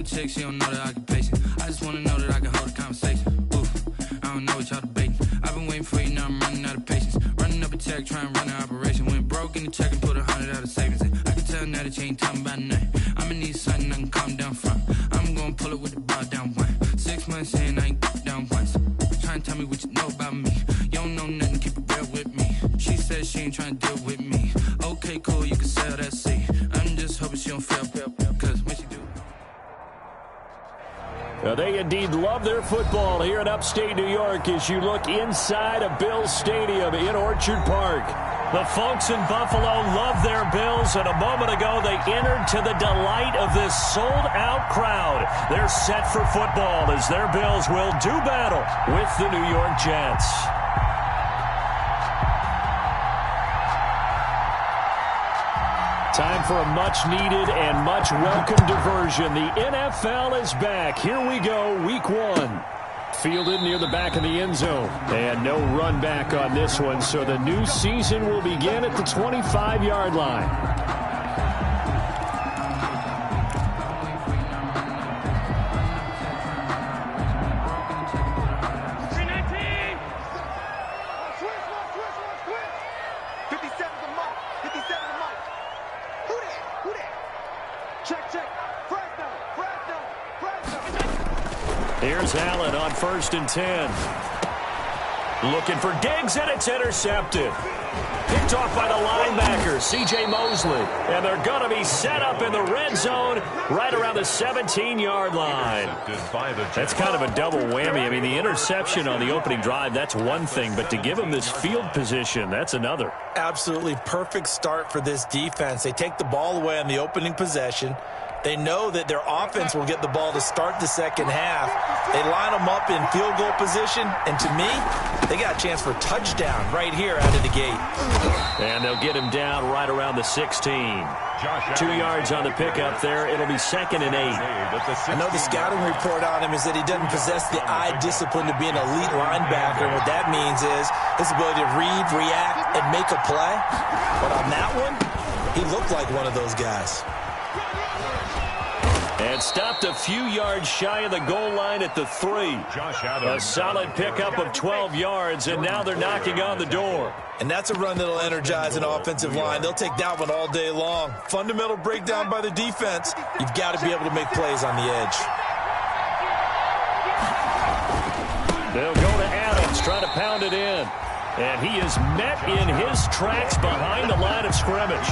Chick, she don't know that I can pace it. I just wanna know that I can hold a conversation. Oof, I don't know what y'all debating. I've been waiting for you, now I'm running out of patience. Running up a check, trying to run an operation. Went broke in the check and put 100 out of savings in. I can tell now that you ain't talking about nothing. I'ma need something I can calm down from. I'm gonna pull it with the bar down one. 6 months in, I ain't down once. Trying to tell me what you know about me. You don't know nothing, keep it real with me. She said she ain't trying to deal with me. Okay, cool, you can sell that seat. I'm just hoping she don't fail, cause when she do. They indeed love their football here in upstate New York as you look inside of Bills Stadium in Orchard Park. The folks in Buffalo love their Bills, and a moment ago they entered to the delight of this sold-out crowd. They're set for football as their Bills will do battle with the New York Jets. Time for a much-needed and much-welcome diversion. The NFL is back. Here we go, Week 1. Fielded near the back of the end zone. And no run back on this one, so the new season will begin at the 25-yard line. Here's Allen on 1st and 10. Looking for Diggs, and it's intercepted. Picked off by the linebacker, C.J. Mosley. And they're going to be set up in the red zone right around the 17-yard line. That's kind of a double whammy. I mean, the interception on the opening drive, that's one thing. But to give them this field position, that's another. Absolutely perfect start for this defense. They take the ball away on the opening possession. They know that their offense will get the ball to start the second half. They line them up in field goal position, and to me, they got a chance for a touchdown right here out of the gate. And they'll get him down right around the 16. 2 yards on the pickup there. It'll be 2nd and 8. I know the scouting report on him is that he doesn't possess the eye discipline to be an elite linebacker. What that means is his ability to read, react, and make a play. But on that one, he looked like one of those guys. And stopped a few yards shy of the goal line at the 3. A solid pickup of 12 yards, and now they're knocking on the door. And that's a run that'll energize an offensive line. They'll take that one all day long. Fundamental breakdown by the defense. You've got to be able to make plays on the edge. They'll go to Adams, trying to pound it in. And he is met in his tracks behind the line of scrimmage.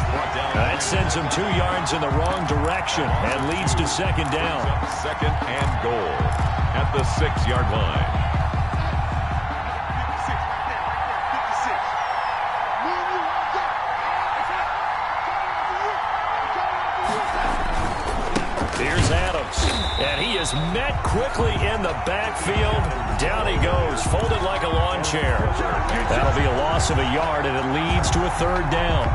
That sends him 2 yards in the wrong direction and leads to 2nd down. 2nd and goal at the 6-yard line. Here's Adams, and he is met quickly in the backfield. Down he goes, folded like a lawn chair. That'll be a loss of a yard, and it leads to a 3rd down.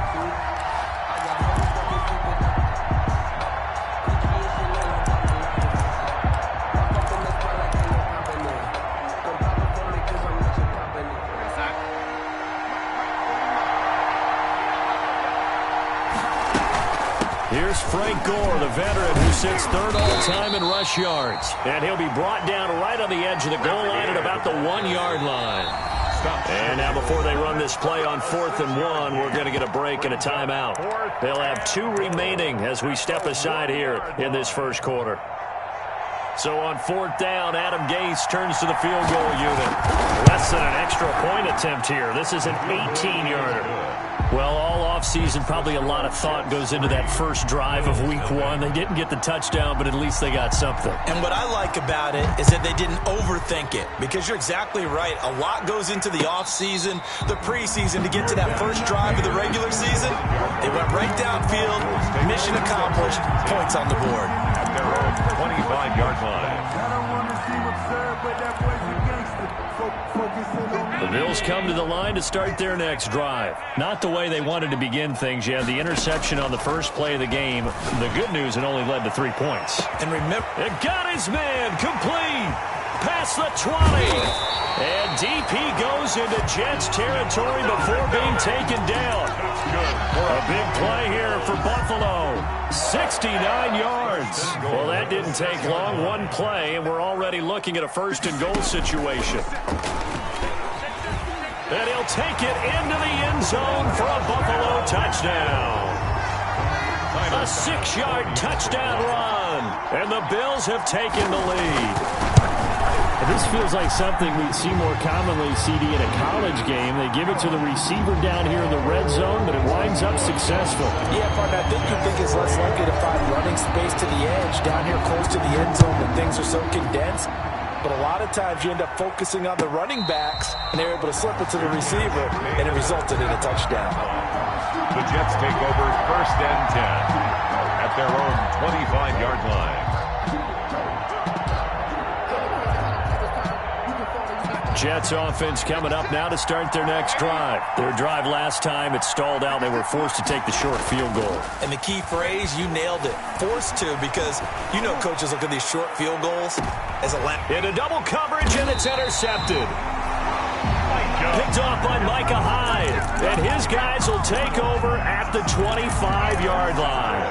Here's Frank Gore, the veteran who sits 3rd all-time in rush yards. And he'll be brought down right on the edge of the goal line at about the 1-yard line. And now before they run this play on 4th and 1, we're going to get a break and a timeout. They'll have 2 remaining as we step aside here in this first quarter. So on 4th down, Adam Gase turns to the field goal unit. Less than an extra point attempt here. This is an 18-yarder. Well, all offseason, probably a lot of thought goes into that first drive of Week 1. They didn't get the touchdown, but at least they got something. And what I like about it is that they didn't overthink it, because you're exactly right. A lot goes into the offseason, the preseason, to get to that first drive of the regular season. They went right downfield, mission accomplished, points on the board. At their own 25-yard line. The Bills come to the line to start their next drive. Not the way they wanted to begin things. You had the interception on the first play of the game. The good news, it only led to 3 points. And remember, it got his man complete. past the 20. And deep he goes into Jets territory before being taken down. A big play here for Buffalo. 69 yards. Well, that didn't take long. One play, and we're already looking at a first-and-goal situation. And he'll take it into the end zone for a Buffalo touchdown. A 6-yard touchdown run. And the Bills have taken the lead. This feels like something we'd see more commonly, CD, in a college game. They give it to the receiver down here in the red zone, but it winds up successful. Yeah, partner, I think you think it's less likely to find running space to the edge down here close to the end zone when things are so condensed. But a lot of times you end up focusing on the running backs, and they're able to slip it to the receiver, and it resulted in a touchdown. The Jets take over 1st and 10 at their own 25-yard line. Jets offense coming up now to start their next drive. Their drive last time, it stalled out. They were forced to take the short field goal. And the key phrase, you nailed it. Forced to, because you know coaches look at these short field goals as a into double coverage, and it's intercepted. Picked off by Micah Hyde. And his guys will take over at the 25-yard line.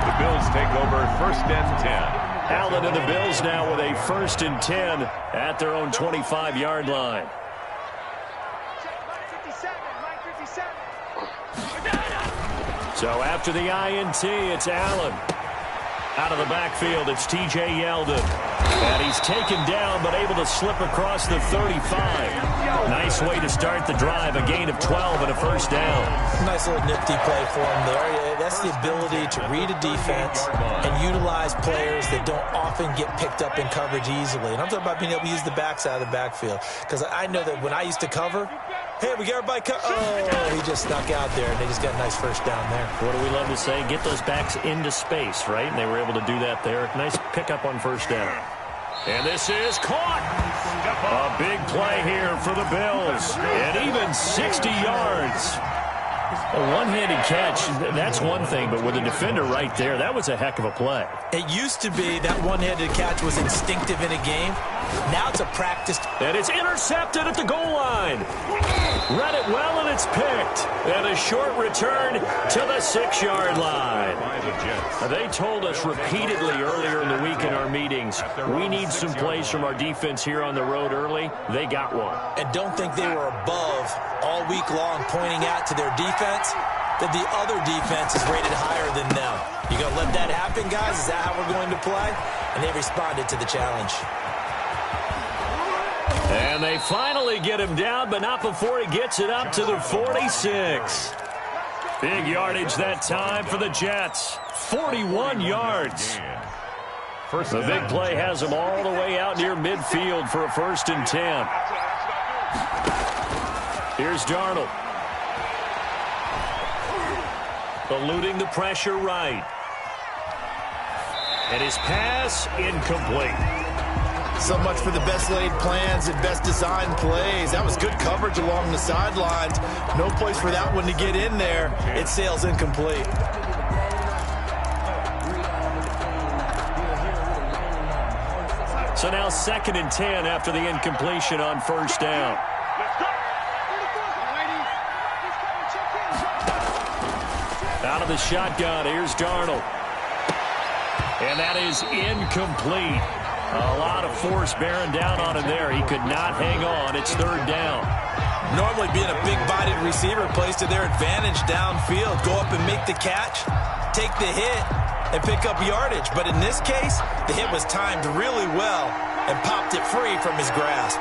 The Bills take over 1st and 10. Allen and the Bills now with a 1st and 10 at their own 25-yard line. So after the INT, it's Allen. Out of the backfield, it's T.J. Yeldon. And he's taken down, but able to slip across the 35. Nice way to start the drive. A gain of 12 and a 1st down. Nice little nifty play for him there. That's the ability to read a defense and utilize players that don't often get picked up in coverage easily. And I'm talking about being able to use the backside of the backfield. Because I know that when I used to cover, hey, we got everybody oh, he just snuck out there, and they just got a nice 1st down there. What do we love to say? Get those backs into space, right? And they were able to do that there. Nice pickup on 1st down. And this is caught. A big play here for the Bills. And even 60 yards. A one-handed catch, that's one thing, but with a defender right there, that was a heck of a play. It used to be that one-handed catch was instinctive in a game. Now it's a practice. And it's intercepted at the goal line. Read it well, and it's picked. And a short return to the 6-yard line. They told us repeatedly earlier in the week in our meetings, we need some plays from our defense here on the road early. They got one. And don't think they were above all week long pointing out to their defense that the other defense is rated higher than them. You going to let that happen, guys? Is that how we're going to play? And they responded to the challenge. And they finally get him down, but not before he gets it up to the 46. Big yardage that time for the Jets. 41 yards. The big play has him all the way out near midfield for a 1st and 10. Here's Darnold. Eluding the pressure right. And his pass incomplete. So much for the best laid plans and best designed plays. That was good coverage along the sidelines. No place for that one to get in there. It sails incomplete. So now 2nd and 10 after the incompletion on 1st down. Out of the shotgun, here's Darnold. And that is incomplete. A lot of force bearing down on him there. He could not hang on. It's 3rd down. Normally being a big-bodied receiver plays to their advantage downfield. Go up and make the catch, take the hit, and pick up yardage. But in this case, the hit was timed really well and popped it free from his grasp.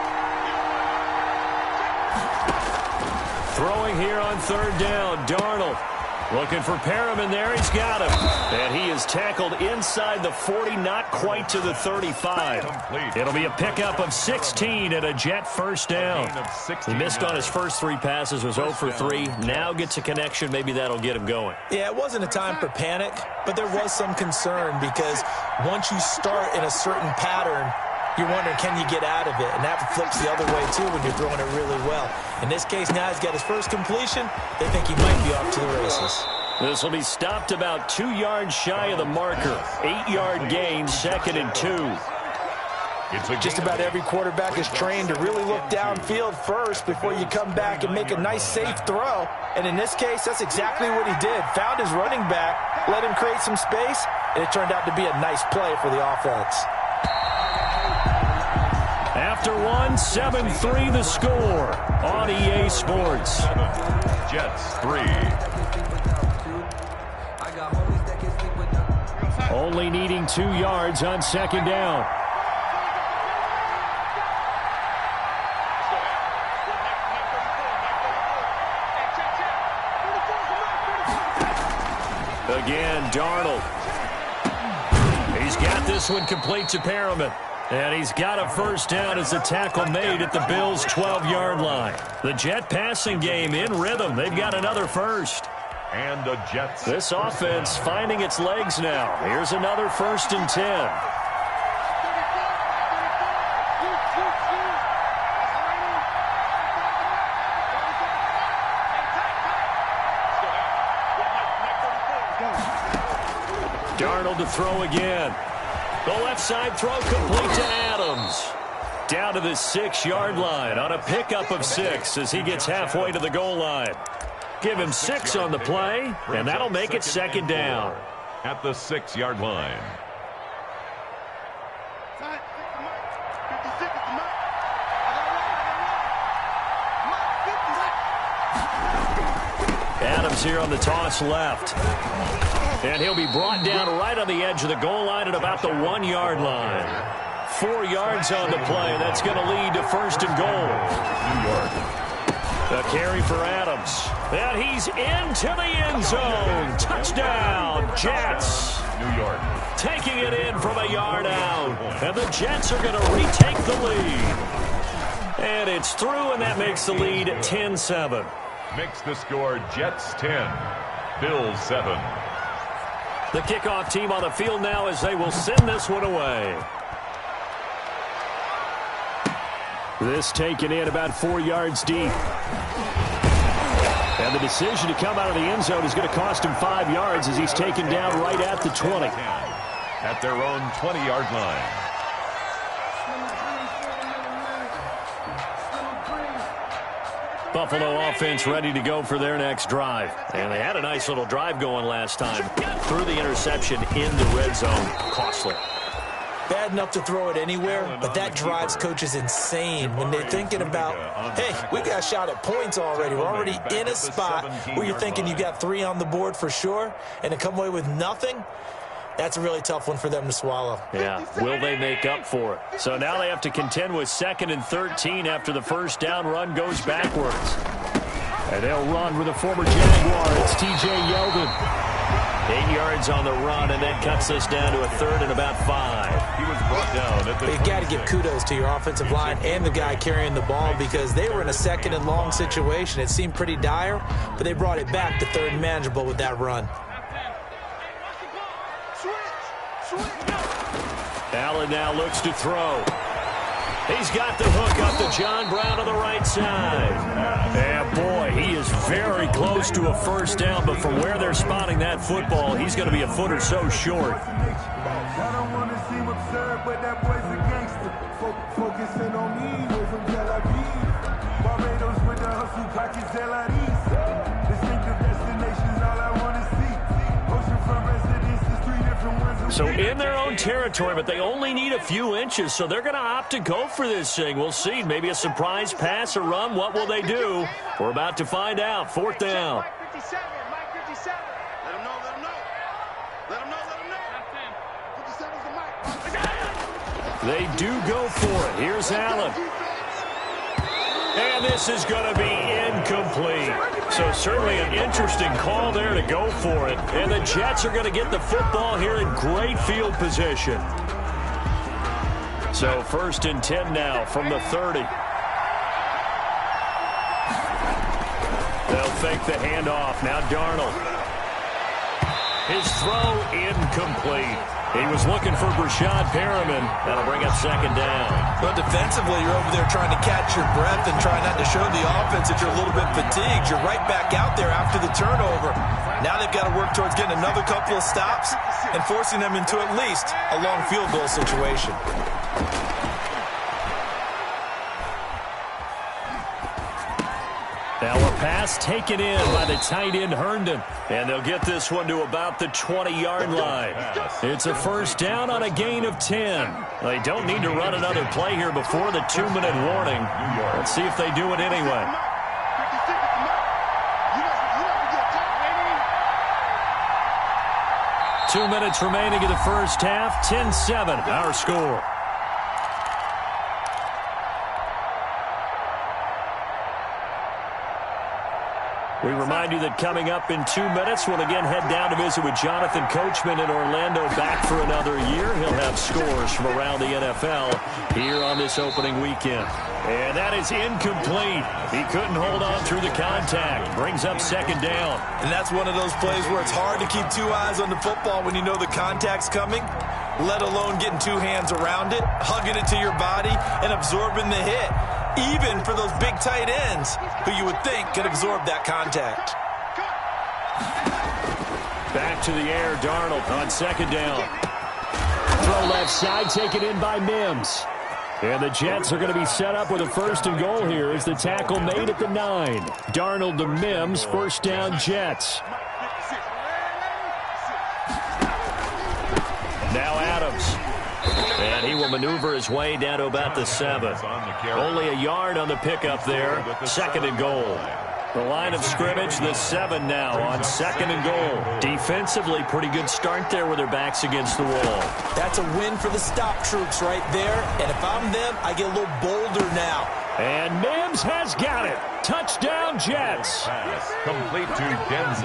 Throwing here on 3rd down, Darnold. Looking for Perriman there. He's got him. And he is tackled inside the 40, not quite to the 35. It'll be a pickup of 16 and a Jet 1st down. He missed on his first 3 passes, was 0 for 3. Now gets a connection. Maybe that'll get him going. Yeah, it wasn't a time for panic, but there was some concern because once you start in a certain pattern, you're wondering, can you get out of it? And that flips the other way, too, when you're throwing it really well. In this case, now he's got his first completion. They think he might be off to the races. This will be stopped about 2 yards shy of the marker. 8-yard gain, 2nd and 2. Just about every quarterback is trained to really look downfield first before you come back and make a nice, safe throw. And in this case, that's exactly what he did. Found his running back, let him create some space, and it turned out to be a nice play for the offense. After one, 7-3 the score on EA Sports. Jets 3. Only needing 2 yards on second down. Again, Darnold. He's got this one complete to Perriman. And he's got a first down as the tackle made at the Bills' 12-yard line. The Jet passing game in rhythm. They've got another first. And the Jets. This offense finding its legs now. Here's another 1st and 10. Darnold to throw again. The left side throw complete to Adams. Down to the 6-yard line on a pickup of 6 as he gets halfway to the goal line. Give him 6 on the play, and that'll make it second down. At the 6-yard line. Adams here on the toss left. And he'll be brought down right on the edge of the goal line at about the 1-yard line. 4 yards on the play. That's going to lead to 1st and goal. New York. A carry for Adams. And he's into the end zone. Touchdown, Jets. New York. Taking it in from a yard out. And the Jets are going to retake the lead. And it's through, and that makes the lead 10-7. Makes the score Jets 10, Bills 7. The kickoff team on the field now as they will send this one away. This taken in about 4 yards deep. And the decision to come out of the end zone is going to cost him 5 yards as he's taken down right at the 20. At their own 20-yard line. Buffalo offense ready to go for their next drive. And they had a nice little drive going last time. Threw the interception in the red zone. Costly. Bad enough to throw it anywhere, but that drives coaches insane when they're thinking about, hey, we got a shot at points already. We're already in a spot where you're thinking you got 3 on the board for sure, and to come away with nothing, that's a really tough one for them to swallow. Yeah, will they make up for it? So now they have to contend with 2nd and 13 after the first down run goes backwards. And they'll run with a former Jaguar. It's T.J. Yeldon. 8 yards on the run, and that cuts us down to a 3rd and about 5. He was brought down at the But you got to give kudos to your offensive line and the guy carrying the ball because they were in a 2nd and long situation. It seemed pretty dire, but they brought it back to 3rd and manageable with that run. Allen now looks to throw. He's got the hook up to John Brown to the right side. And boy, he is very close to a first down, but from where they're spotting that football, he's going to be a foot or so short. I don't want to seem absurd, but that boy's a gangster. Focusing on me, way from Tel Aviv. Barbados with the hustle, pockets Tel Aviv. Distinctive destinations, all I want to see. Oceanfront residences, 3 different ones. So in their own territory, but they only need a few inches, so they're going to opt to go for this thing. We'll see. Maybe a surprise pass or run. What will they do? We're about to find out. 4th down. Mike 57, Mike 57. Let him know, let him know. Let him know, let him know. 57's the Mike. They do go for it. Here's Allen. And this is going to be incomplete. So certainly an interesting call there to go for it. And the Jets are going to get the football here in great field position. So 1st and 10 now from the 30. They'll fake the handoff. Now Darnold. His throw incomplete. He was looking for Brashad Perriman. That'll bring up 2nd down. But defensively, you're over there trying to catch your breath and try not to show the offense that you're a little bit fatigued. You're right back out there after the turnover. Now they've got to work towards getting another couple of stops and forcing them into at least a long field goal situation. pass taken in by the tight end Herndon. And they'll get this one to about the 20-yard line. It's a first down on a gain of 10. They don't need to run another play here before the 2-minute warning. Let's see if they do it anyway. Two minutes remaining in the first half. 10-7, our score. We remind you that coming up in 2 minutes, we'll again head down to visit with Jonathan Coachman in Orlando, back for another year. He'll have scores from around the NFL here on this opening weekend. And that is incomplete. He couldn't hold on through the contact. Brings up second down. And that's one of those plays where it's hard to keep two eyes on the football when you know the contact's coming, let alone getting two hands around it, hugging it to your body, and absorbing the hit. Even for those big tight ends who you would think could absorb that contact. Back to the air, Darnold on second down. Throw left side, taken in by Mims. And the Jets are going to be set up with a first and goal here as the tackle made at the 9. Darnold to Mims, first down Jets. Now Adams. And he will maneuver his way down to about the 7. Only a yard on the pickup there. Second and goal. The line of scrimmage, the 7 now on second and goal. Defensively, pretty good start there with their backs against the wall. That's a win for the stop troops right there. And if I'm them, I get a little bolder now. And Mims has got it. Touchdown, Jets. Complete to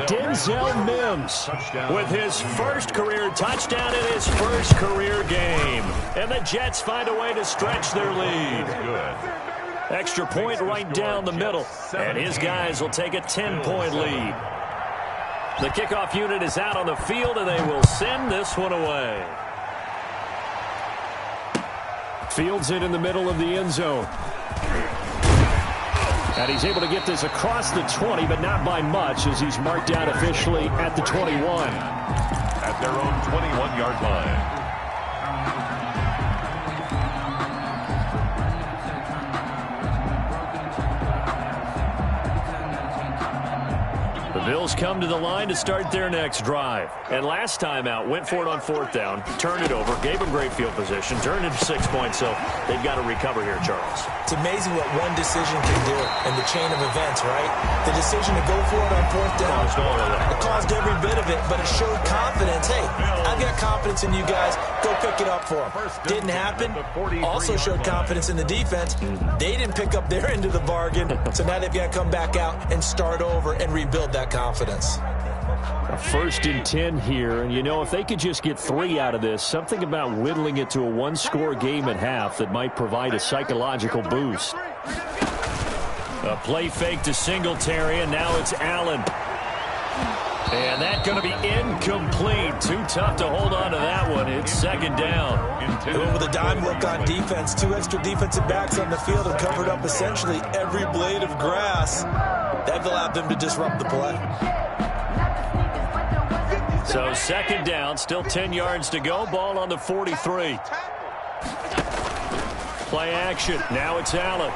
Denzel Mims with his first career touchdown in his first career game. And the Jets find a way to stretch their lead. Extra point right down the middle. And his guys will take a 10-point lead. The kickoff unit is out on the field, and they will send this one away. Fields it in the middle of the end zone. And he's able to get this across the 20, but not by much, as he's marked out officially at the 21. At their own 21-yard line. The Bills come to the line to start their next drive. And last time out, went for it on fourth down, turned it over, gave them great field position, turned it to 6 points, so they've got to recover here, Charles. It's amazing what one decision can do in the chain of events, right? The decision to go for it on fourth down, it caused every bit of it, but it showed confidence. Hey, I've got confidence in you guys. Go pick it up for them. Didn't happen. Also showed confidence in the defense. They didn't pick up their end of the bargain, so now they've got to come back out and start over and rebuild that confidence. A 1st and 10 here, and you know, if they could just get 3 out of this, something about whittling it to a one-score game at half that might provide a psychological boost. A play fake to Singletary, and now it's Allen. And that's going to be incomplete. Too tough to hold on to that one. It's second down. With a dime look on defense, 2 extra defensive backs on the field have covered up essentially every blade of grass. That allowed them to disrupt the play. So second down, still 10 yards to go. Ball on the 43. Play action. Now it's Allen.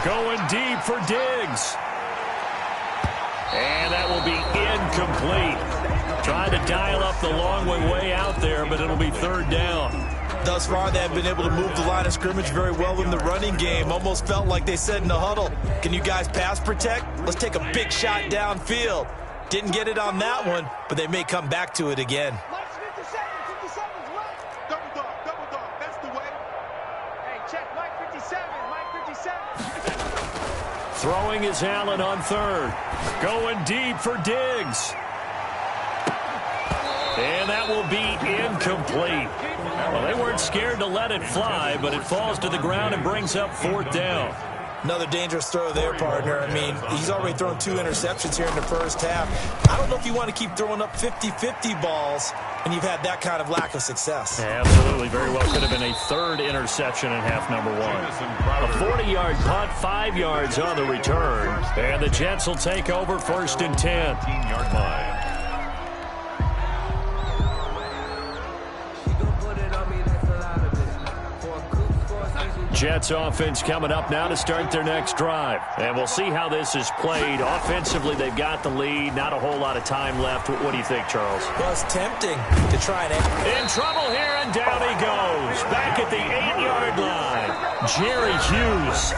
Going deep for Diggs. And that will be incomplete. Trying to dial up the long way out there, but it'll be third down. Thus far, they have been able to move the line of scrimmage very well in the running game. Almost felt like they said in the huddle, can you guys pass protect? Let's take a big shot downfield. Didn't get it on that one, but they may come back to it again. Mike 57's right. Double dog, that's the way. Hey, check Mike 57, Mike 57. Throwing is Allen on third. Going deep for Diggs. And that will be incomplete. Well, they weren't scared to let it fly, but it falls to the ground and brings up fourth down. Another dangerous throw there, partner. I mean, he's already thrown 2 interceptions here in the first half. I don't know if you want to keep throwing up 50-50 balls when you've had that kind of lack of success. Yeah, absolutely. Very well could have been a 3rd interception in half number 1. A 40-yard punt, 5 yards on the return. And the Jets will take over 1st and 10. 15-yard line. Jets offense coming up now to start their next drive. And we'll see how this is played. Offensively, they've got the lead. Not a whole lot of time left. What do you think, Charles? Well, it's tempting to try and... In trouble here, and down he goes. Back at the 8-yard line. Jerry Hughes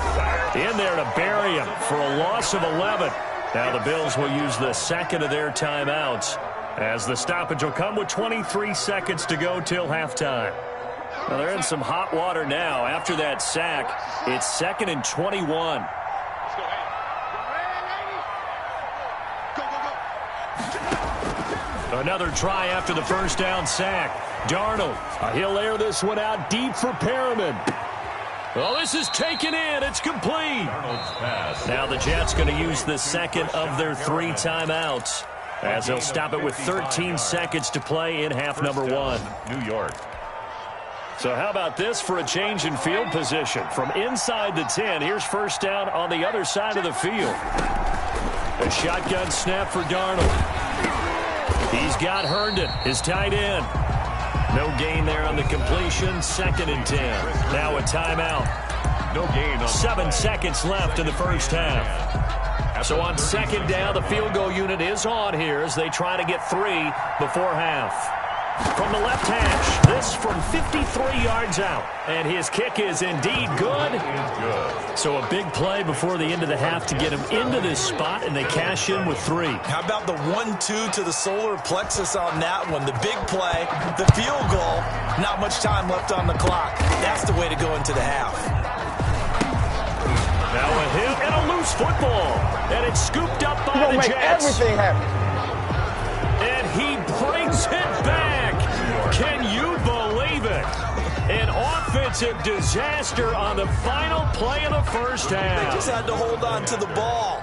in there to bury him for a loss of 11. Now the Bills will use the second of their timeouts as the stoppage will come with 23 seconds to go till halftime. Well, they're in some hot water now. After that sack, it's 2nd and 21. Another try after the first down sack. Darnold, he'll air this one out deep for Perriman. Well, this is taken in. It's complete. Now the Jets going to use the second of their 3 timeouts as they'll stop it with 13 seconds to play in half number 1. New York. So how about this for a change in field position? From inside the 10, here's first down on the other side of the field. A shotgun snap for Darnold. He's got Herndon, his tight end. No gain there on the completion. 2nd and 10. Now a timeout. No gain on 7 seconds left in the first half. So on 2nd down, the field goal unit is on here as they try to get 3 before half. From the left hash, this from 53 yards out. And his kick is indeed good. So a big play before the end of the half to get him into this spot, and they cash in with 3. How about the 1-2 to the solar plexus on that one? The big play, the field goal, not much time left on the clock. That's the way to go into the half. Now a hit and a loose football. And it's scooped up by the Jets. Make everything happen. And he brings it back. Can you believe it? An offensive disaster on the final play of the first half. They just had to hold on to the ball.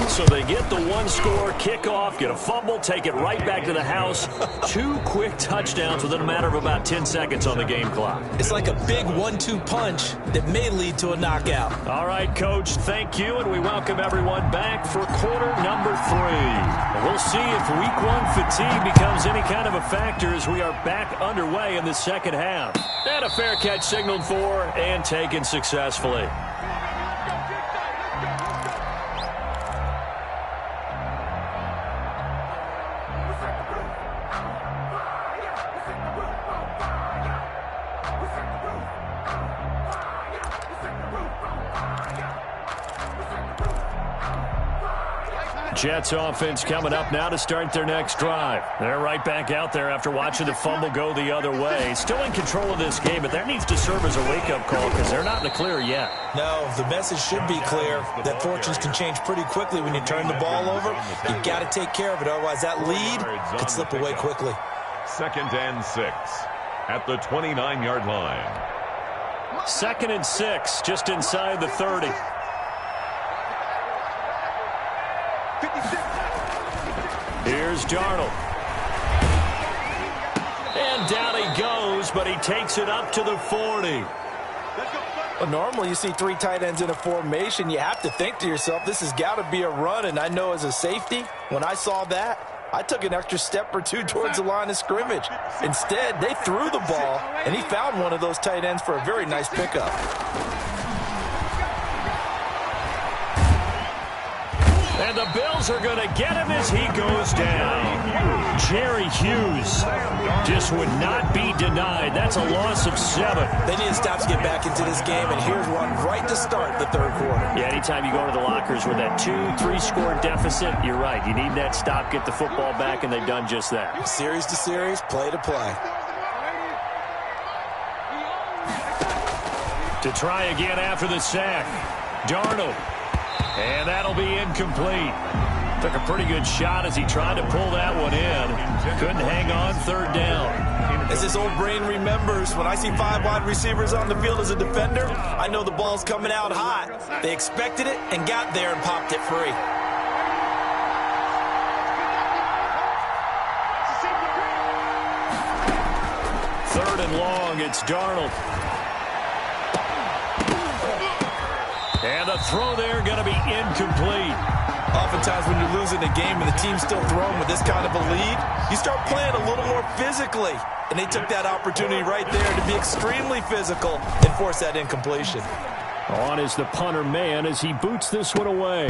So they get the 1-score kickoff, get a fumble, take it right back to the house. 2 quick touchdowns within a matter of about 10 seconds on the game clock. It's like a big 1-2 punch that may lead to a knockout. All right, Coach, thank you, and we welcome everyone back for quarter number 3. We'll see if week 1 fatigue becomes any kind of a factor as we are back underway in the second half. And a fair catch signaled for and taken successfully. Jets offense coming up now to start their next drive. They're right back out there after watching the fumble go the other way. Still in control of this game, but that needs to serve as a wake-up call because they're not in the clear yet. No, the message should be clear that fortunes can change pretty quickly when you turn the ball over. You've got to take care of it, otherwise that lead could slip away quickly. 2nd and 6 at the 29-yard line. 2nd and 6, just inside the 30. Here's Darnold. And down he goes, but he takes it up to the 40. Well, normally you see 3 tight ends in a formation. You have to think to yourself, this has got to be a run. And I know as a safety, when I saw that, I took an extra step or 2 towards the line of scrimmage. Instead, they threw the ball, and he found one of those tight ends for a very nice pickup. And the Bills are going to get him as he goes down. Jerry Hughes just would not be denied. That's a loss of 7. They need to stop to get back into this game, and here's one right to start the third quarter. Yeah, anytime you go to the lockers with that 2-3-score deficit, you're right. You need that stop, get the football back, and they've done just that. Series to series, play to play. To try again after the sack. Darnold. And that'll be incomplete. Took a pretty good shot as he tried to pull that one in. Couldn't hang on, 3rd down. As his old brain remembers, when I see 5 wide receivers on the field as a defender, I know the ball's coming out hot. They expected it and got there and popped it free. Third and long, it's Darnold. And the throw there going to be incomplete. Oftentimes when you're losing a game and the team's still throwing with this kind of a lead, you start playing a little more physically. And they took that opportunity right there to be extremely physical and force that incompletion. On is the punter man as he boots this one away.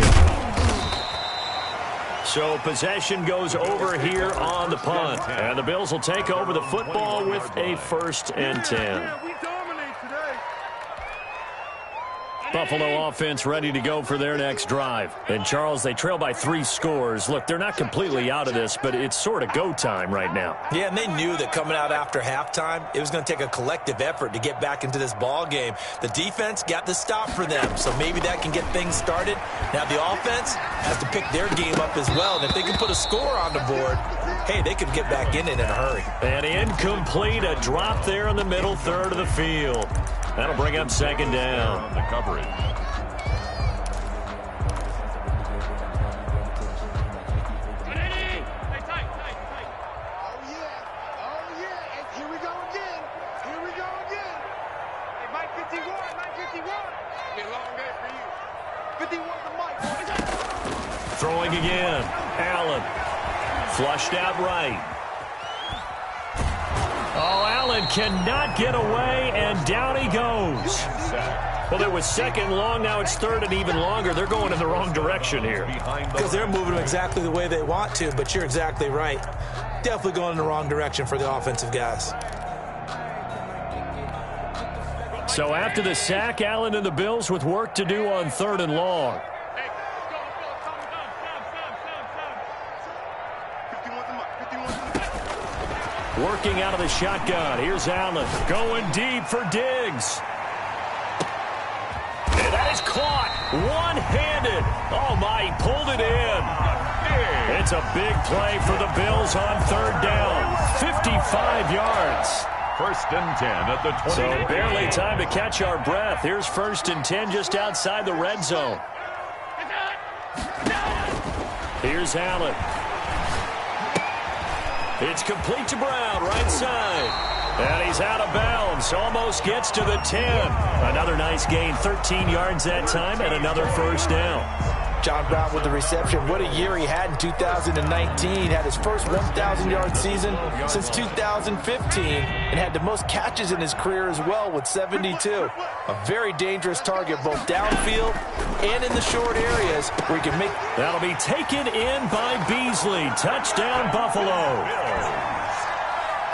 So possession goes over here on the punt. And the Bills will take over the football with a 1st and 10. Buffalo offense ready to go for their next drive. And, Charles, they trail by 3 scores. Look, they're not completely out of this, but it's sort of go time right now. Yeah, and they knew that coming out after halftime, it was going to take a collective effort to get back into this ball game. The defense got the stop for them, so maybe that can get things started. Now the offense has to pick their game up as well, and if they can put a score on the board, hey, they could get back in it in a hurry. And incomplete, a drop there in the middle third of the field. That'll bring up 2nd down. On the coverage. Throwing again. Allen. Flushed out right. Oh, Allen cannot get away, and down he goes. Well, it was 2nd long. Now it's 3rd and even longer. They're going in the wrong direction here. Because they're moving them exactly the way they want to, but you're exactly right. Definitely going in the wrong direction for the offensive guys. So after the sack, Allen and the Bills with work to do on 3rd and long. Working out of the shotgun. Here's Allen going deep for Diggs. And that is caught one-handed. Oh, my, he pulled it in. It's a big play for the Bills on 3rd down. 55 yards. 1st and 10 at the 20. So barely time to catch our breath. Here's 1st and 10 just outside the red zone. Here's Allen. It's complete to Brown, right side. And he's out of bounds. Almost gets to the 10. Another nice gain, 13 yards that time, and another 1st down. John Brown with the reception. What a year he had in 2019. Had his first 1,000-yard season since 2015 and had the most catches in his career as well with 72. A very dangerous target both downfield and in the short areas where he can make. That'll be taken in by Beasley. Touchdown, Buffalo.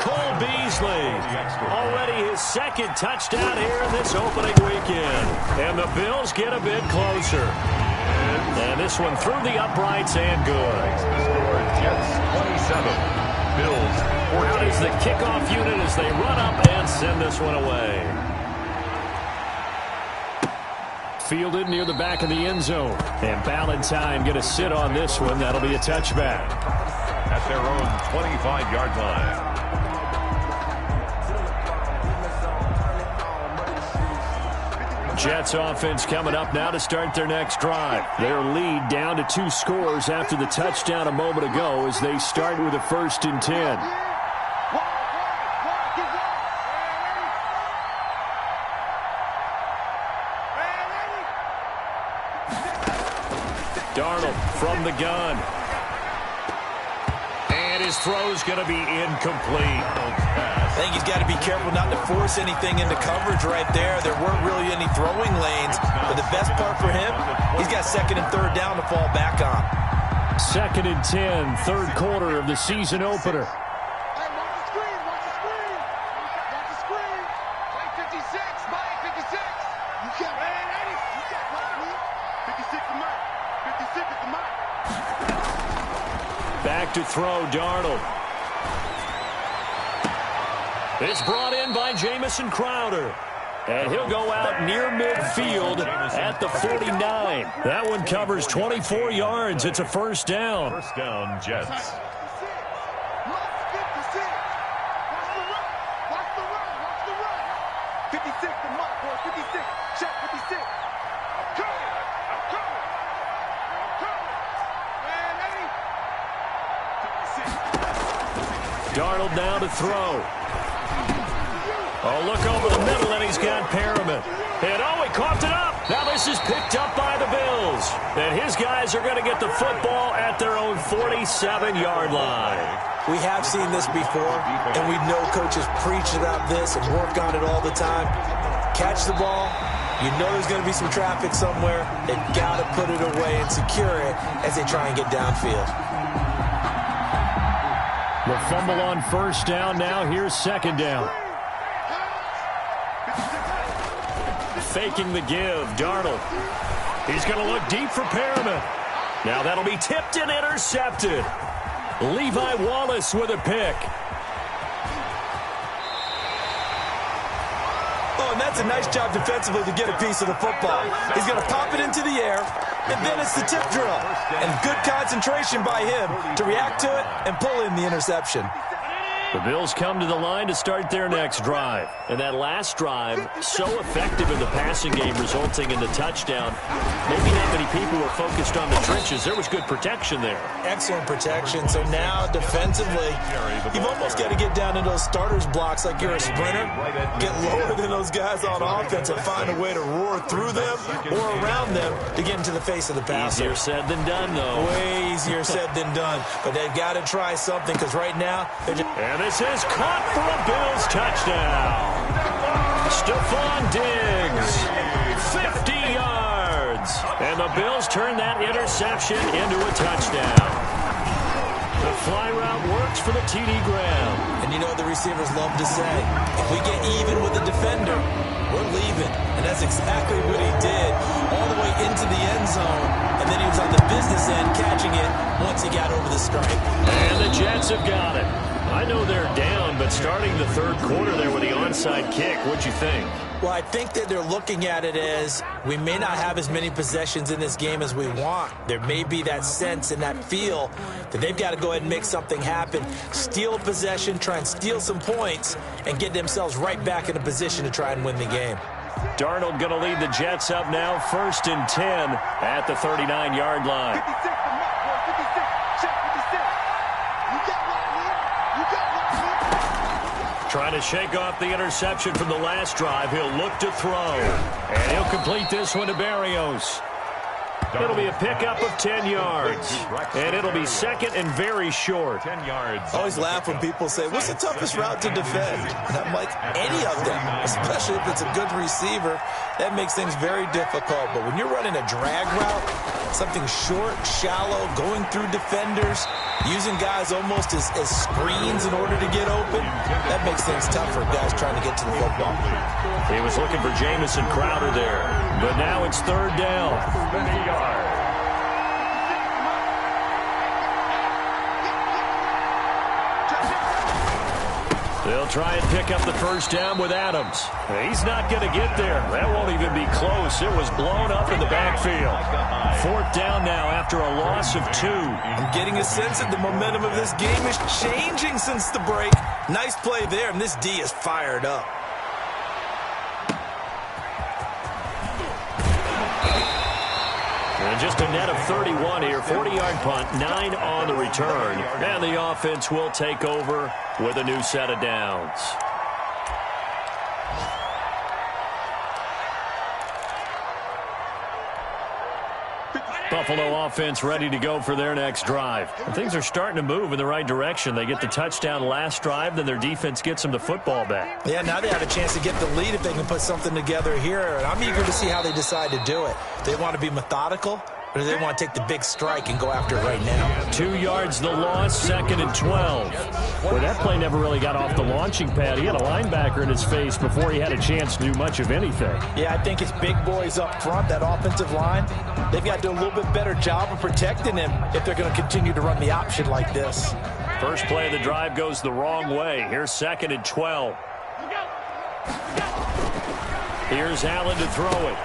Cole Beasley, already his 2nd touchdown here in this opening weekend. And the Bills get a bit closer. And this one through the uprights and good. Jets 27, Bills 14. Out is the kickoff unit as they run up and send this one away. Fielded near the back of the end zone. And Ballantyne going to sit on this one. That'll be a touchback. At their own 25-yard line. Jets offense coming up now to start their next drive. Their lead down to 2 scores after the touchdown a moment ago as they start with a 1st and 10. Darnold from the gun. And his throw's going to be incomplete. I think he's got to be careful not to force anything into coverage right there. There weren't really any throwing lanes. But the best part for him, he's got 2nd and 3rd down to fall back on. 2nd and 10, 3rd quarter of the season opener. Hey, watch the screen, watch the screen. Watch the screen. Mike 56, Mike 56. You can't, man, Eddie. You can't block me. 56 to Mike. 56 is to Mike. Back to throw, Darnold. It's brought in by Jamison Crowder. And he'll go out near midfield at the 49. That one covers 24 yards. It's a 1st down. 1st down, Jets. 56. Watch the run. Watch the run. Watch the run. 56 to Mike, boy. 56. Check 56. I'm coming. I'm coming. I'm coming. Man, Eddie. 56. Darnold now to throw. Oh, look over the middle, and he's got Perriman. And, oh, he coughed it up. Now this is picked up by the Bills. And his guys are going to get the football at their own 47-yard line. We have seen this before, and we know coaches preach about this and work on it all the time. Catch the ball. You know there's going to be some traffic somewhere. They've got to put it away and secure it as they try and get downfield. The fumble on first down. Now here's second down. Faking the give, Darnold. He's going to look deep for Perriman. Now that'll be tipped and intercepted. Levi Wallace with a pick. Oh, and that's a nice job defensively to get a piece of the football. He's going to pop it into the air, and then it's the tip drill. And good concentration by him to react to it and pull in the interception. The Bills come to the line to start their next drive. And that last drive, so effective in the passing game, resulting in the touchdown. Maybe not many people were focused on the trenches. There was good protection there. Excellent protection. So now, defensively, you've almost got to get down into those starters blocks like you're a sprinter. Get lower than those guys on offense and find a way to roar through them or around them to get into the face of the passer. Easier said than done, though. Way easier said than done. But they've got to try something because right now, they're just... And this is caught for a Bills touchdown. Stephon Diggs, 50 yards. And the Bills turn that interception into a touchdown. The fly route works for the TD Graham. And you know what the receivers love to say? If we get even with the defender, we're leaving. And that's exactly what he did all the way into the end zone. And then he was on the business end catching it once he got over the stripe. And the Jets have got it. I know they're down, but starting the third quarter there with the onside kick, what'd you think? Well, I think that they're looking at it as we may not have as many possessions in this game as we want. There may be that sense and that feel that they've got to go ahead and make something happen, steal a possession, try and steal some points, and get themselves right back in a position to try and win the game. Darnold going to lead the Jets up now, 1st and 10 at the 39-yard line. 56, the mark, boy, 56. Check 56. You got right here. You got right here. Trying to shake off the interception from the last drive. He'll look to throw. And he'll complete this one to Berrios. It'll be a pickup of 10 yards. And it'll be second and very short. 10 yards. I always laugh when people say, what's the toughest route to defend? And I'm like, any of them, especially if it's a good receiver. That makes things very difficult. But when you're running a drag route, something short, shallow, going through defenders, using guys almost as screens in order to get open, that makes things tough for guys trying to get to the football. He was looking for Jamison Crowder there. But now it's third down. 50 yards. They'll try and pick up the first down with Adams. He's not going to get there. That won't even be close. It was blown up in the backfield. Fourth down now after a loss of 2. I'm getting a sense that the momentum of this game is changing since the break. Nice play there, and this D is fired up. And just a net of 31 here. 40-yard punt, 9 on the return. And the offense will take over with a new set of downs. Buffalo offense ready to go for their next drive. And things are starting to move in the right direction. They get the touchdown last drive, then their defense gets them the football back. Yeah, now they have a chance to get the lead if they can put something together here. And I'm eager to see how they decide to do it. They want to be methodical, or do they want to take the big strike and go after it right now? 2 yards the loss, 2nd and 12. Well, that play never really got off the launching pad. He had a linebacker in his face before he had a chance to do much of anything. Yeah, I think it's big boys up front, that offensive line. They've got to do a little bit better job of protecting him if they're going to continue to run the option like this. First play of the drive goes the wrong way. Here's 2nd and 12. Here's Allen to throw it.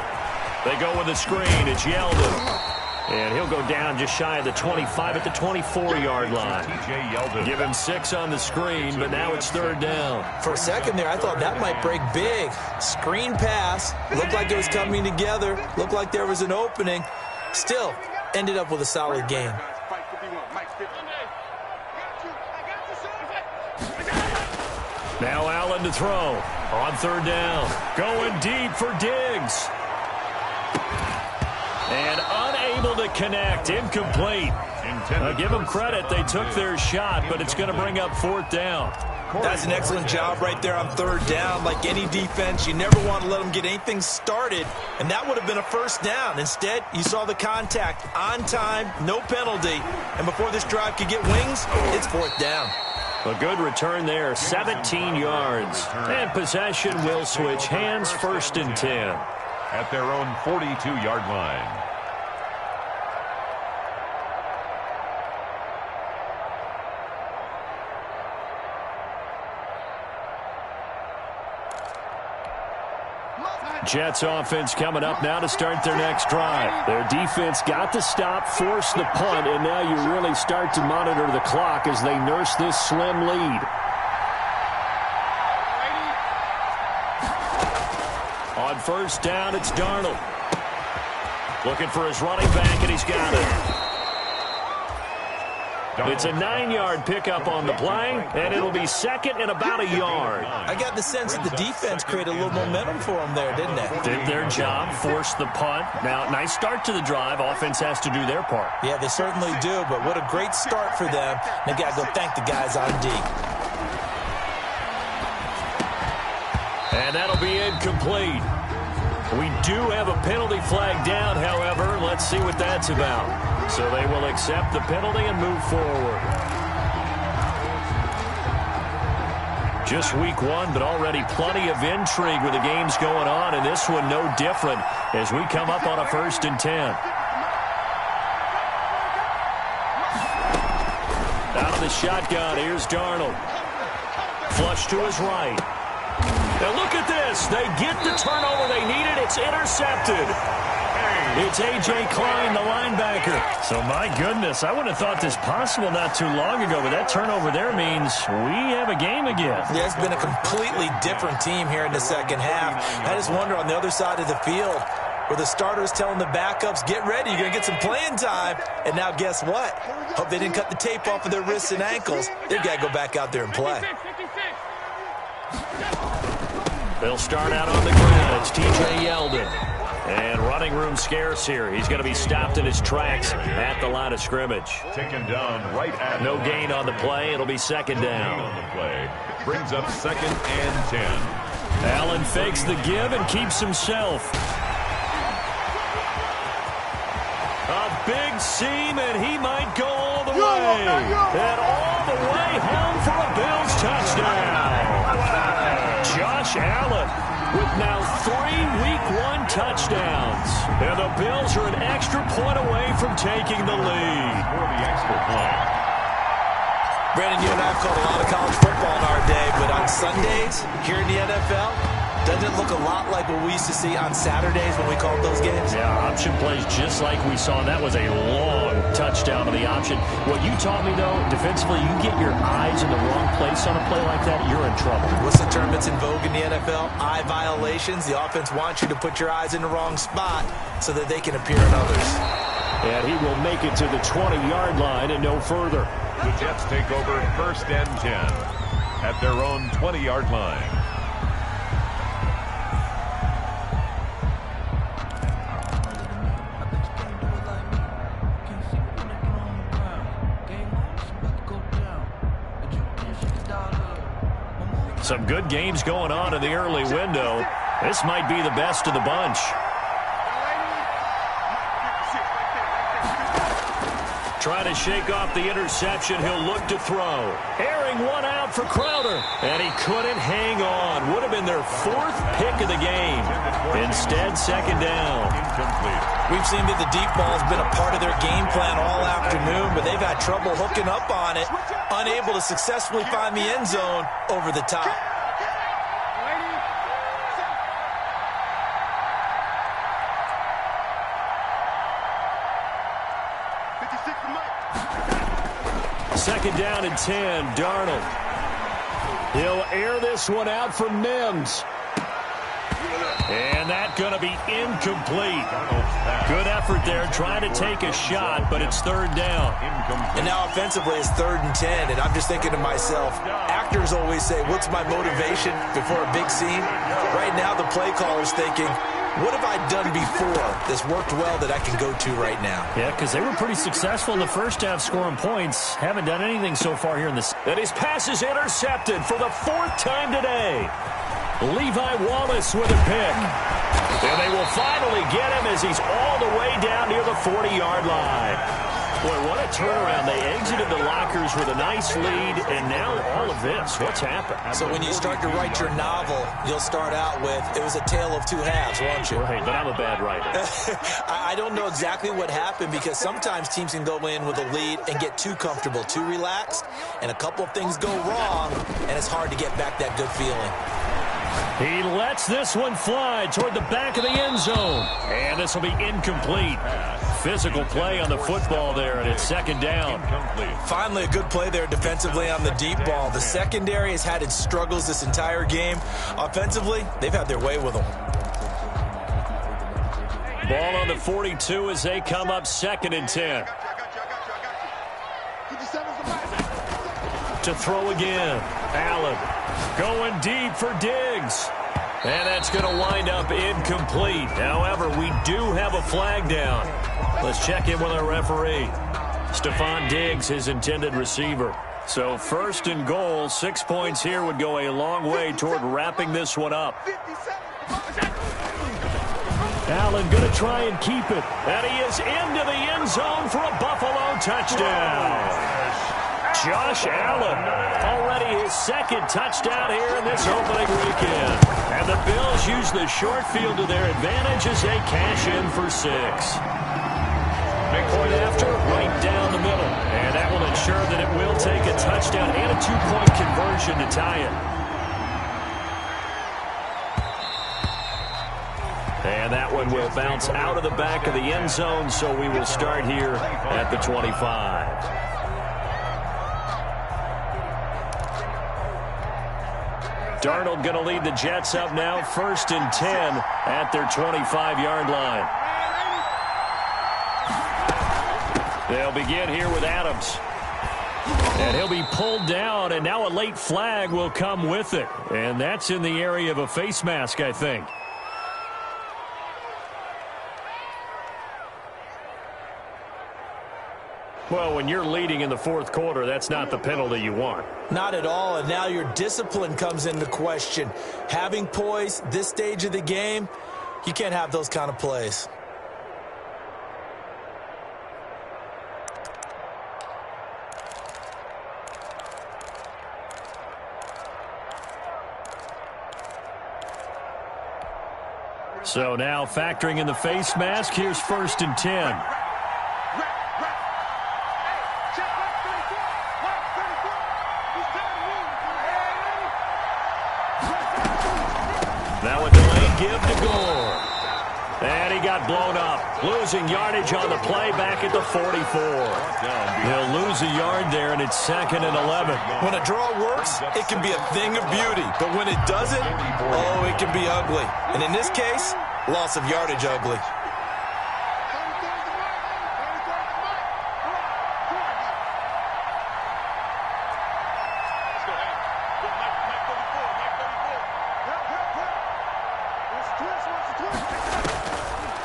They go with the screen. It's Yeldon. And he'll go down just shy of the 25 at the 24-yard line. Give him 6 on the screen, but now it's third down. For a second there, I thought that might break big. Screen pass. Looked like it was coming together. Looked like there was an opening. Still, ended up with a solid game. Now Allen Shotgun to throw on third down. Going deep for Diggs. And unable to connect. Incomplete. Give them credit. They took their shot, but it's going to bring up fourth down. That's an excellent job right there on third down. Like any defense, you never want to let them get anything started, and that would have been a first down. Instead, you saw the contact on time, no penalty, and before this drive could get wings, it's fourth down. A good return there, 17 yards. And possession will switch hands, 1st and 10. At their own 42-yard line. Jets offense coming up now to start their next drive. Their defense got the stop, forced the punt, and now you really start to monitor the clock as they nurse this slim lead. On first down, it's Darnold. Looking for his running back, and he's got it. It's a 9-yard pickup on the play, and it'll be second and about a yard. I got the sense that the defense created a little momentum for them there, didn't they? Did their job, forced the punt. Now, nice start to the drive. Offense has to do their part. Yeah, they certainly do, but what a great start for them. They got to go thank the guys on D. And that'll be incomplete. We do have a penalty flag down, however. Let's see what that's about. So they will accept the penalty and move forward. Just week 1, but already plenty of intrigue with the games going on, and this one no different as we come up on a 1st and 10. Out of the shotgun, here's Darnold. Flush to his right. Now look at this. They get the turnover they needed. It's intercepted. It's A.J. Klein, the linebacker. So, my goodness, I wouldn't have thought this possible not too long ago, but that turnover there means we have a game again. Yeah, it's been a completely different team here in the second half. I just wonder on the other side of the field where the starters telling the backups, get ready, you're going to get some playing time. And now guess what? Hope they didn't cut the tape off of their wrists and ankles. They've got to go back out there and play. They'll start out on the ground. It's T.J. Yeldon. And running room scarce here. He's going to be stopped in his tracks at the line of scrimmage. Taken down right at no gain on the play. It'll be second down. On the play. Brings up 2nd and 10. Allen fakes the give and keeps himself. A big seam, and he might go all the way. And all the way home for a Bills touchdown. Josh Allen with now 3 Week 1 touchdowns. And the Bills are an extra point away from taking the lead. For the extra point. Brandon, you and I have called a lot of college football in our day, but on Sundays here in the NFL, doesn't it look a lot like what we used to see on Saturdays when we called those games? Yeah, option plays just like we saw. That was a long touchdown to the option. What you taught me, though, defensively, you get your eyes in the wrong place on a play like that, you're in trouble. What's the term that's in vogue in the NFL? Eye violations. The offense wants you to put your eyes in the wrong spot so that they can appear in others. And he will make it to the 20-yard line and no further. The Jets take over 1st and 10 at their own 20-yard line. Some good games going on in the early window. This might be the best of the bunch. Trying to shake off the interception. He'll look to throw. Airing one out for Crowder. And he couldn't hang on. Would have been their 4th pick of the game. Instead, second down. Incomplete. We've seen that the deep ball has been a part of their game plan all afternoon, but they've had trouble hooking up on it. Unable to successfully find the end zone over the top. Second down and 10, Darnold. He'll air this one out for Mims. And that's going to be incomplete. Good effort there trying to take a shot, but it's third down. And now offensively it's 3rd and 10, and I'm just thinking to myself, actors always say, what's my motivation before a big scene? Right now the play caller's thinking, what have I done before that's worked well that I can go to right now? Yeah, because they were pretty successful in the first half scoring points. Haven't done anything so far here in this. And his pass is intercepted for the 4th time today. Levi Wallace with a pick. And they will finally get him as he's all the way down near the 40-yard line. Boy, what a turnaround. They exited the lockers with a nice lead, and now all of this. What's happened? So when you start to write your novel, you'll start out with, it was a tale of two halves, won't you? Right, but I'm a bad writer. I don't know exactly what happened because sometimes teams can go in with a lead and get too comfortable, too relaxed, and a couple of things go wrong, and it's hard to get back that good feeling. He lets this one fly toward the back of the end zone. And this will be incomplete. Physical play on the football there, and it's 2nd down. Finally, a good play there defensively on the deep ball. The secondary has had its struggles this entire game. Offensively, they've had their way with them. Ball on the 42 as they come up 2nd and 10. To throw again. Allen going deep for Diggs. And that's going to wind up incomplete. However, we do have a flag down. Let's check in with our referee. Stephon Diggs, his intended receiver. So 1st and goal, 6 points here would go a long way toward wrapping this one up. Allen going to try and keep it. And he is into the end zone for a Buffalo touchdown. Josh Allen, already his 2nd touchdown here in this opening weekend. And the Bills use the short field to their advantage as they cash in for 6. Point after, right down the middle. And that will ensure that it will take a touchdown and a 2-point conversion to tie it. And that one will bounce out of the back of the end zone, so we will start here at the 25. Darnold going to lead the Jets up now, 1st and 10 at their 25-yard line. They'll begin here with Adams. And he'll be pulled down, and now a late flag will come with it. And that's in the area of a face mask, I think. Well, when you're leading in the 4th quarter, that's not the penalty you want. Not at all, and now your discipline comes into question. Having poise this stage of the game, you can't have those kind of plays. So now factoring in the face mask, here's 1st and 10. Now a delayed give to Gore. And he got blown up. Losing yardage on the play back at the 44. He'll lose a yard there, and it's 2nd and 11. When a draw works, it can be a thing of beauty. But when it doesn't, oh, it can be ugly. And in this case, loss of yardage ugly.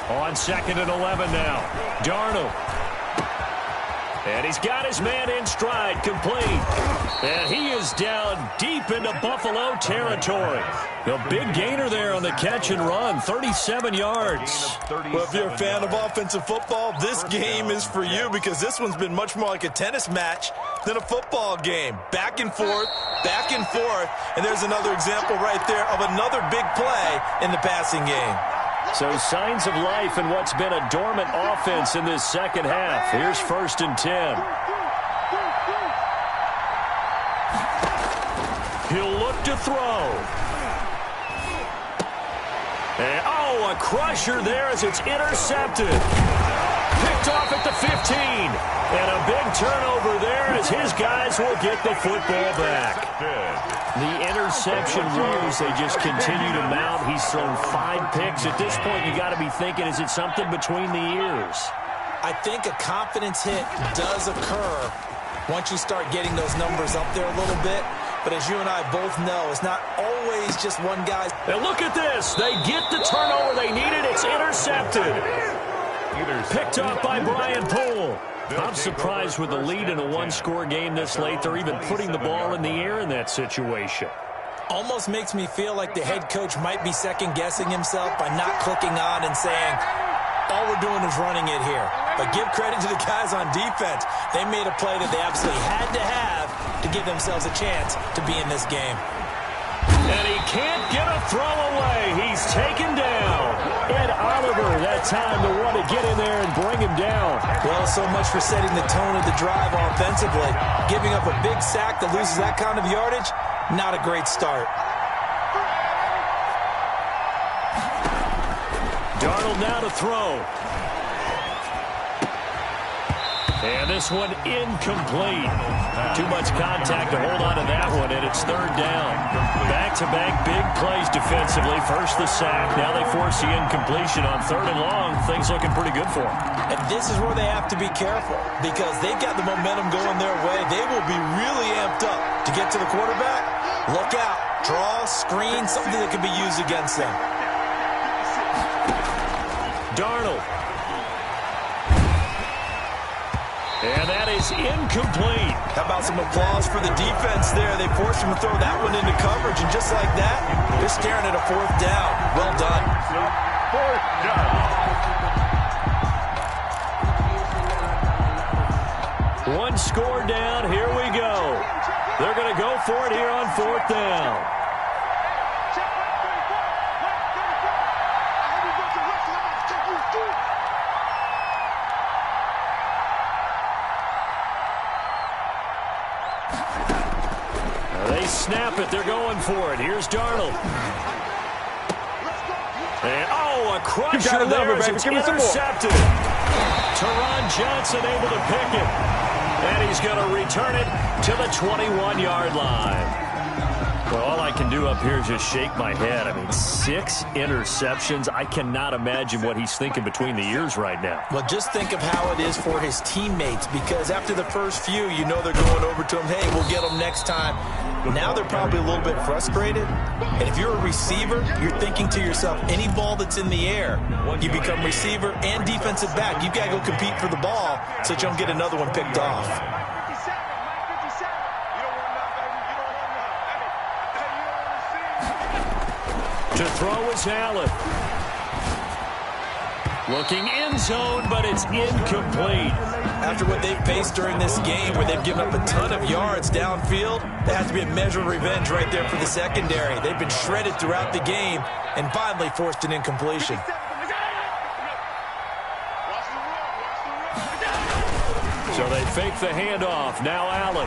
On 2nd and 11 now. Darnold. And he's got his man in stride, complete. And he is down deep into Buffalo territory. A big gainer there on the catch and run, 37 yards. Well, if you're a fan of offensive football, this game is for you because this one's been much more like a tennis match than a football game. Back and forth, and there's another example right there of another big play in the passing game. So signs of life in what's been a dormant offense in this second half. Here's 1st and 10. He'll look to throw. And, oh, a crusher there as it's intercepted. Picked picked off at the 15. And a big turnover there as his guys will get the football back. The interception woes, they just continue to mount. He's thrown 5 picks. At this point, you got to be thinking, is it something between the ears? I think a confidence hit does occur once you start getting those numbers up there a little bit. But as you and I both know, it's not always just one guy's. And look at this. They get the turnover they needed. It's intercepted. Picked off by Brian Poole. I'm surprised with the lead in a one-score game this late. They're even putting the ball in the air in that situation. Almost makes me feel like the head coach might be second-guessing himself by not clicking on and saying, all we're doing is running it here. But give credit to the guys on defense. They made a play that they absolutely had to have to give themselves a chance to be in this game. And he can't get a throw away. He's taken down. Ed Oliver, that time to want to get in there and bring him down. Well, so much for setting the tone of the drive offensively. Giving up a big sack that loses that kind of yardage, not a great start. Darnold now to throw. And this one incomplete. Too much contact to hold on to that one, and it's third down. Back-to-back big plays defensively. First the sack. Now they force the incompletion on third and long. Things looking pretty good for them. And this is where they have to be careful because they've got the momentum going their way. They will be really amped up to get to the quarterback. Look out. Draw, screen, something that can be used against them. Darnold. And that is incomplete. How about some applause for the defense there? They forced him to throw that one into coverage, and just like that, they're staring at a fourth down. Well done. Fourth down. One score down. Here we go. They're going to go for it here on fourth down. They snap it. They're going for it. Here's Darnold. And, a crusher there as it's intercepted. Teron Johnson able to pick it. And he's going to return it to the 21-yard line. Well, all I can do up here is just shake my head. I mean, 6 interceptions. I cannot imagine what he's thinking between the ears right now. Well, just think of how it is for his teammates, because after the first few, you know they're going over to him, hey, we'll get them next time. Now they're probably a little bit frustrated. And if you're a receiver, you're thinking to yourself, any ball that's in the air, you become receiver and defensive back. You've got to go compete for the ball so that you don't get another one picked off. To throw is Allen. Looking end zone, but it's incomplete. After what they've faced during this game, where they've given up a ton of yards downfield, there has to be a measure of revenge right there for the secondary. They've been shredded throughout the game and finally forced an incompletion. So they fake the handoff. Now Allen.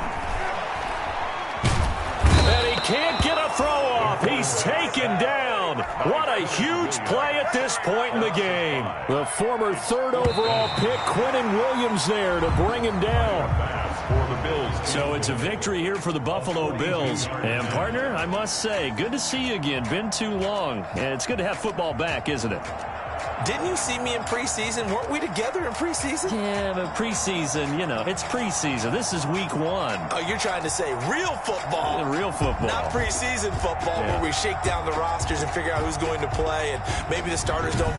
And he can't get a throw off. He's taken down. What a huge play at this point in the game. The former 3rd overall pick, Quentin Williams, there to bring him down. So it's a victory here for the Buffalo Bills. And, partner, I must say, good to see you again. Been too long. And it's good to have football back, isn't it? Didn't you see me in preseason? Weren't we together in preseason? Yeah, but preseason, it's preseason. This is week 1. Oh, you're trying to say real football. Real football. Not preseason football where we shake down the rosters and figure out who's going to play and maybe the starters don't